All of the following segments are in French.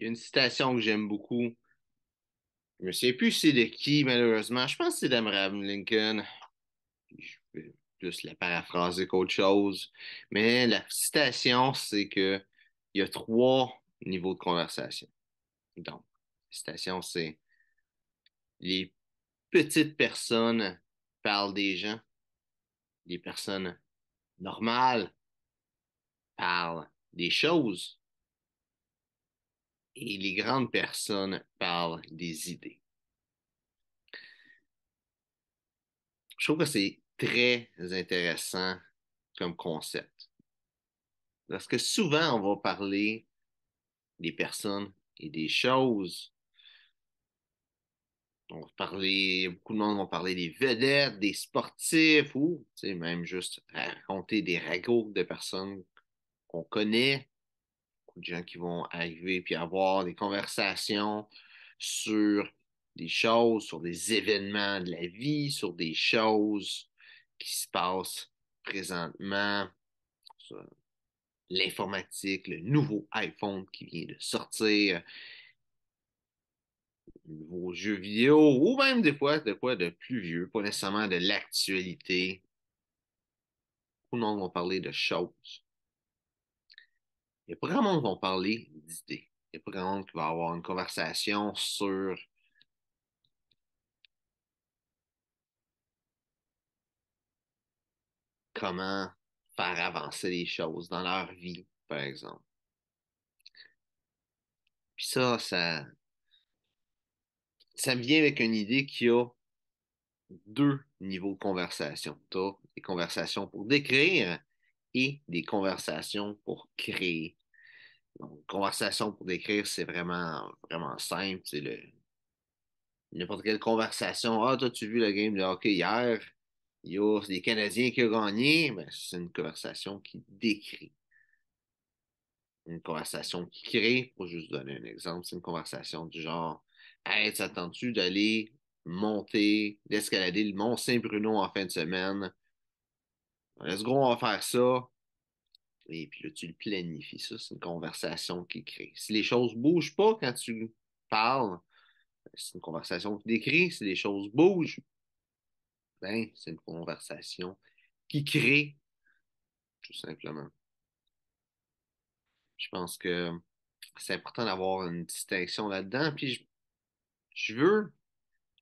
y a une citation que j'aime beaucoup. Je ne sais plus c'est de qui, malheureusement. Je pense que c'est d'Abraham Lincoln. Je vais plus la paraphraser qu'autre chose. Mais la citation, c'est que il y a trois niveaux de conversation. Donc, la citation, c'est les petites personnes parlent des gens, les personnes normales parlent des choses et les grandes personnes parlent des idées. Je trouve que c'est très intéressant comme concept. Parce que souvent, on va parler des personnes et des choses. On va parler, beaucoup de monde vont parler des vedettes, des sportifs ou, tu sais, même juste raconter des ragots de personnes qu'on connaît. Beaucoup de gens qui vont arriver puis avoir des conversations sur des choses, sur des événements de la vie, sur des choses qui se passent présentement, sur l'informatique, le nouveau iPhone qui vient de sortir, nouveaux jeux vidéo, ou même des fois de quoi de plus vieux, pas nécessairement de l'actualité. Tout le monde va parler de choses. Il n'y a pas grand monde qui va parler d'idées. Il n'y a pas grand monde qui va avoir une conversation sur comment faire avancer les choses dans leur vie, par exemple. Puis ça me vient avec une idée qu'il y a deux niveaux de conversation. Tu as des conversations pour décrire et des conversations pour créer. Donc, conversation pour décrire, c'est vraiment simple. C'est n'importe quelle conversation. Ah, toi, tu as vu la game de hockey hier? Il y a des Canadiens qui ont gagné. Ben, c'est une conversation qui décrit. Une conversation qui crée, pour juste donner un exemple, c'est une conversation du genre, hey, t'attends-tu d'aller d'escalader le mont Saint-Bruno en fin de semaine? Let's go, on va faire ça. Et puis là, tu le planifies. Ça, c'est une conversation qui crée. Si les choses bougent pas quand tu parles, c'est une conversation qui décrit. Si les choses bougent, ben, c'est une conversation qui crée, tout simplement. Je pense que c'est important d'avoir une distinction là-dedans. Puis je veux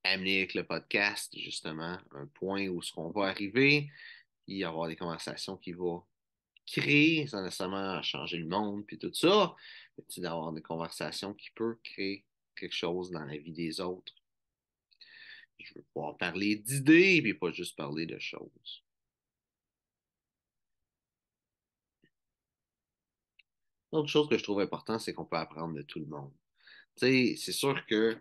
amener avec le podcast, justement, un point où ce qu'on va arriver, puis avoir des conversations qui vont créer, sans nécessairement changer le monde, puis tout ça, mais tu sais, d'avoir des conversations qui peuvent créer quelque chose dans la vie des autres. Je veux pouvoir parler d'idées, puis pas juste parler de choses. L'autre chose que je trouve important, c'est qu'on peut apprendre de tout le monde. Tu sais, c'est sûr que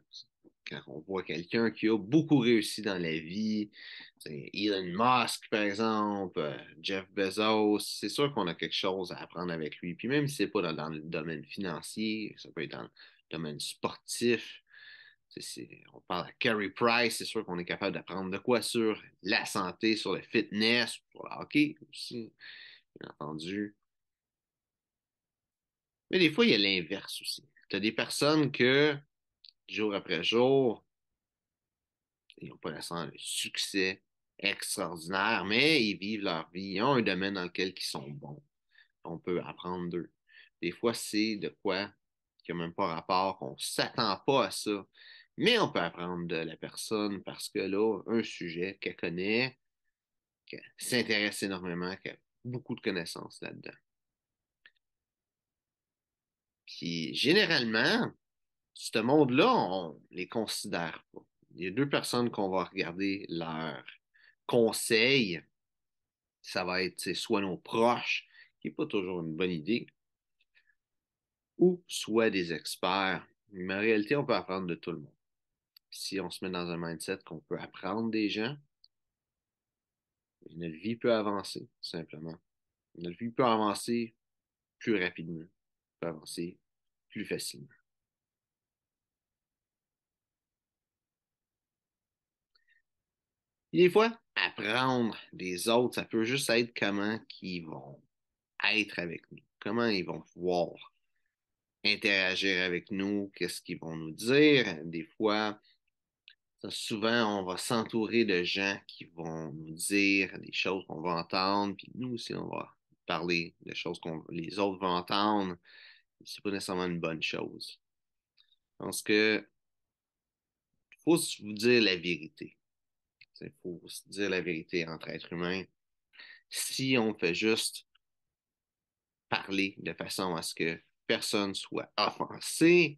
quand on voit quelqu'un qui a beaucoup réussi dans la vie, tu sais, Elon Musk, par exemple, Jeff Bezos, c'est sûr qu'on a quelque chose à apprendre avec lui. Puis même si c'est pas dans le domaine financier, ça peut être dans le domaine sportif. On parle à Carey Price, c'est sûr qu'on est capable d'apprendre de quoi sur la santé, sur le fitness, sur le hockey aussi, bien entendu. Mais des fois, il y a l'inverse aussi. Tu as des personnes que, jour après jour, ils n'ont pas nécessairement le succès extraordinaire, mais ils vivent leur vie. Ils ont un domaine dans lequel ils sont bons. On peut apprendre d'eux. Des fois, c'est de quoi qui n'a même pas rapport, qu'on ne s'attend pas à ça. Mais on peut apprendre de la personne parce que là, un sujet qu'elle connaît, qu'elle s'intéresse énormément, qu'elle a beaucoup de connaissances là-dedans. Puis généralement, ce monde-là, on les considère pas. Il y a deux personnes qu'on va regarder leurs conseils. Ça va être soit nos proches, qui n'est pas toujours une bonne idée, ou soit des experts. Mais en réalité, on peut apprendre de tout le monde. Si on se met dans un mindset qu'on peut apprendre des gens, notre vie peut avancer, tout simplement. Notre vie peut avancer plus rapidement, peut avancer plus facilement. Et des fois, apprendre des autres, ça peut juste être comment ils vont être avec nous, comment ils vont voir. interagir avec nous, qu'est-ce qu'ils vont nous dire. Des fois, souvent, on va s'entourer de gens qui vont nous dire des choses qu'on va entendre, puis nous aussi, on va parler de choses que les autres vont entendre. C'est pas nécessairement une bonne chose. Je pense que faut se vous dire la vérité. Il faut se dire la vérité entre êtres humains. Si on fait juste parler de façon à ce que personne soit offensé,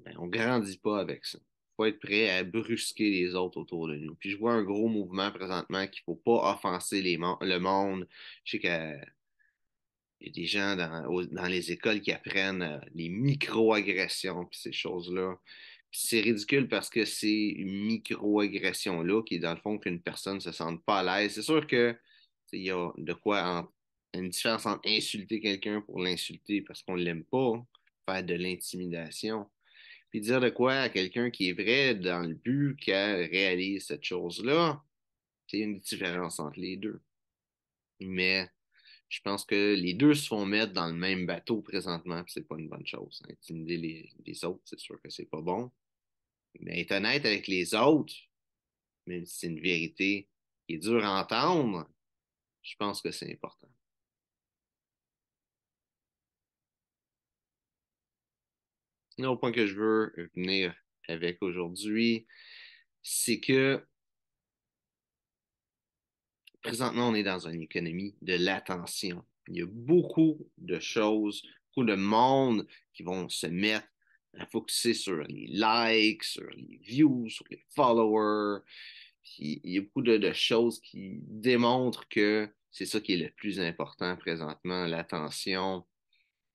ben, on grandit pas avec ça. Il faut être prêt à brusquer les autres autour de nous. Puis je vois un gros mouvement présentement qu'il faut pas offenser le monde. Je sais qu'il y a des gens dans les écoles qui apprennent les micro-agressions puis ces choses-là. Puis c'est ridicule parce que ces micro-agressions-là, qui est dans le fond qu'une personne ne se sente pas à l'aise, c'est sûr que il y a de quoi une différence entre insulter quelqu'un pour l'insulter parce qu'on ne l'aime pas, faire de l'intimidation. Puis dire de quoi à quelqu'un qui est vrai dans le but qu'elle réalise cette chose-là, c'est une différence entre les deux. Mais je pense que les deux se font mettre dans le même bateau présentement, puis c'est pas une bonne chose. Intimider les autres, c'est sûr que c'est pas bon. Mais être honnête avec les autres, même si c'est une vérité qui est dure à entendre, je pense que c'est important. Un autre point que je veux venir avec aujourd'hui, c'est que présentement, on est dans une économie de l'attention. Il y a beaucoup de choses, beaucoup de monde qui vont se mettre à focuser sur les likes, sur les views, sur les followers. Puis, il y a beaucoup de choses qui démontrent que c'est ça qui est le plus important présentement, l'attention.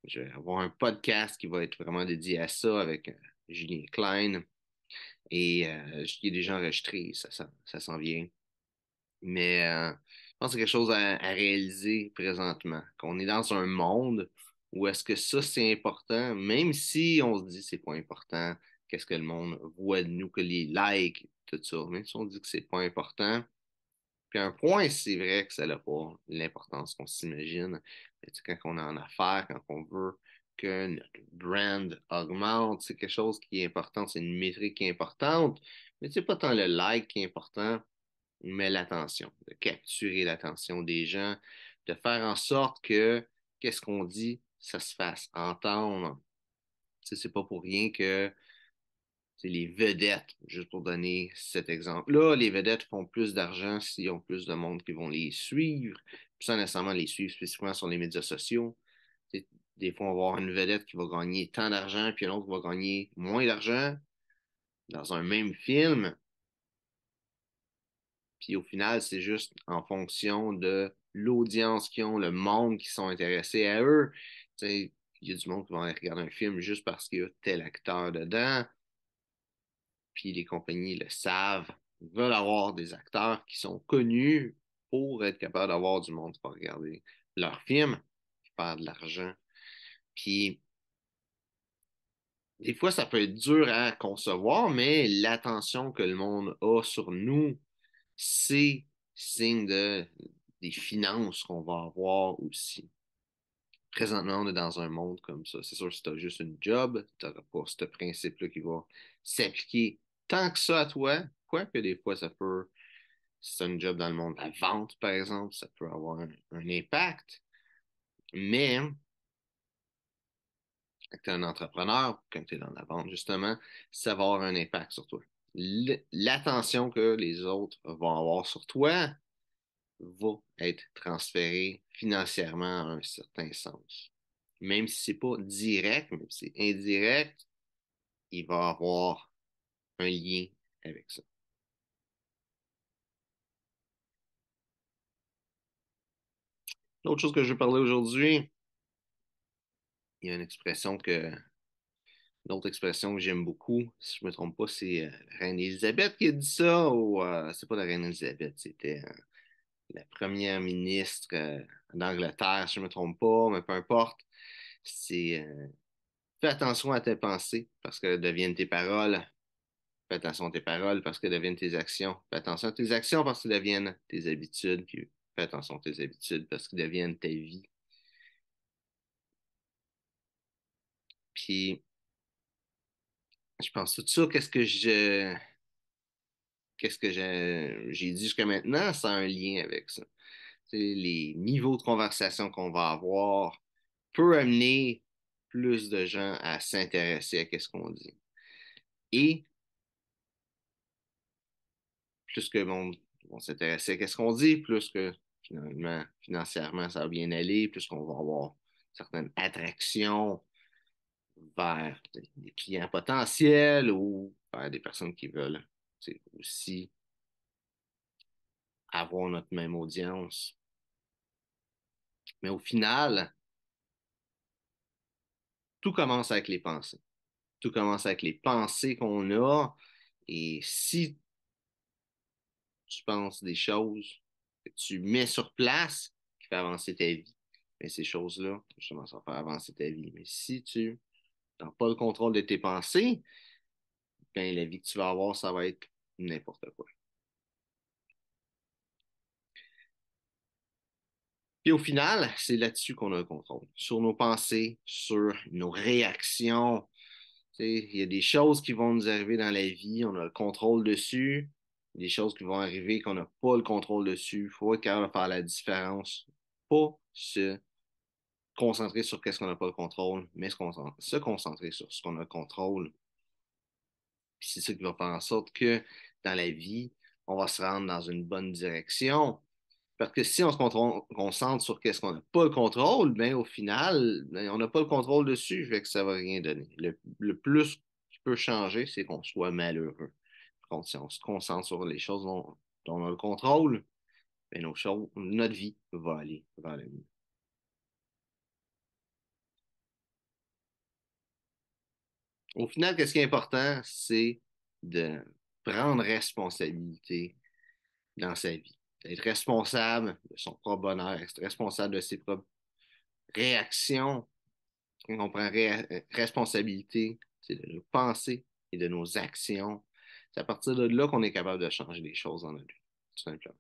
Je vais avoir un podcast qui va être vraiment dédié à ça avec Julien Klein et il est déjà enregistré, ça s'en vient. Mais je pense que c'est quelque chose à réaliser présentement, qu'on est dans un monde où est-ce que ça c'est important, même si on se dit c'est pas important, qu'est-ce que le monde voit de nous, que les likes, tout ça, même si on dit que c'est pas important. Puis un point, c'est vrai que ça n'a pas l'importance qu'on s'imagine. Mais tu sais, quand on est en affaires, quand on veut que notre brand augmente, c'est quelque chose qui est important, c'est une métrique qui est importante, mais c'est pas tant le like qui est important, mais l'attention, de capturer l'attention des gens, de faire en sorte que qu'est-ce qu'on dit, ça se fasse entendre. Tu sais, c'est pas pour rien que c'est les vedettes, juste pour donner cet exemple-là, les vedettes font plus d'argent s'ils ont plus de monde qui vont les suivre, sans nécessairement les suivre spécifiquement sur les médias sociaux. Tu sais, des fois, on va avoir une vedette qui va gagner tant d'argent, puis l'autre va gagner moins d'argent dans un même film. Puis au final, c'est juste en fonction de l'audience qu'ils ont, le monde qui sont intéressés à eux. Tu sais, il y a du monde qui va aller regarder un film juste parce qu'il y a tel acteur dedans. Puis les compagnies le savent. Ils veulent avoir des acteurs qui sont connus pour être capables d'avoir du monde qui va regarder leurs films, qui faire de l'argent. Puis des fois, ça peut être dur à concevoir, mais l'attention que le monde a sur nous, c'est signe des finances qu'on va avoir aussi. Présentement, on est dans un monde comme ça. C'est sûr, si tu as juste une job, tu n'auras pas ce principe-là qui va s'appliquer tant que ça à toi. Quoique des fois, ça peut, si tu as une job dans le monde de la vente, par exemple, ça peut avoir un impact. Mais quand tu es un entrepreneur, quand tu es dans la vente, justement, ça va avoir un impact sur toi. L'attention que les autres vont avoir sur toi va être transféré financièrement à un certain sens. Même si c'est pas direct, même si c'est indirect, il va avoir un lien avec ça. L'autre chose que je veux parler aujourd'hui, il y a une autre expression que j'aime beaucoup, si je me trompe pas, c'est la reine Élisabeth qui a dit ça, ou c'est pas la reine Élisabeth, c'était la première ministre d'Angleterre, si je me trompe pas, mais peu importe. C'est fais attention à tes pensées parce que deviennent tes paroles. Fais attention à tes paroles parce que deviennent tes actions. Fais attention à tes actions parce que deviennent tes habitudes. Puis fais attention à tes habitudes parce qu'ils deviennent ta vie. Puis, je pense tout ça, qu'est-ce que j'ai dit jusqu'à maintenant, ça a un lien avec ça. Les niveaux de conversation qu'on va avoir peut amener plus de gens à s'intéresser à ce qu'on dit. Et plus que le monde va s'intéresser à ce qu'on dit, plus que finalement, financièrement, ça va bien aller, plus qu'on va avoir certaines attractions vers des clients potentiels ou vers des personnes qui veulent aussi avoir notre même audience. Mais au final, tout commence avec les pensées. Tout commence avec les pensées qu'on a. Et si tu penses des choses que tu mets sur place qui font avancer ta vie, mais ces choses-là, justement, ça va faire avancer ta vie. Mais si tu n'as pas le contrôle de tes pensées, ben, la vie que tu vas avoir, ça va être n'importe quoi. Puis au final, c'est là-dessus qu'on a le contrôle. Sur nos pensées, sur nos réactions. Tu sais, il y a des choses qui vont nous arriver dans la vie, on a le contrôle dessus. Des choses qui vont arriver qu'on n'a pas le contrôle dessus. Il faut être capable de faire la différence. Pas se concentrer sur qu'est-ce qu'on n'a pas le contrôle, mais se concentrer sur ce qu'on a le contrôle. Puis c'est ça qui va faire en sorte que dans la vie, on va se rendre dans une bonne direction. Parce que si on se concentre sur qu'est-ce qu'on n'a pas le contrôle, ben au final, ben, on n'a pas le contrôle dessus, fait que ça va rien donner. Le plus qui peut changer, c'est qu'on soit malheureux. Par contre, si on se concentre sur les choses dont on a le contrôle, ben notre vie va aller vers le mieux. Au final, qu'est-ce qui est important, c'est de prendre responsabilité dans sa vie. D'être responsable de son propre bonheur, être responsable de ses propres réactions. Quand on prend responsabilité, c'est de nos pensées et de nos actions. C'est à partir de là qu'on est capable de changer les choses dans notre vie, tout simplement.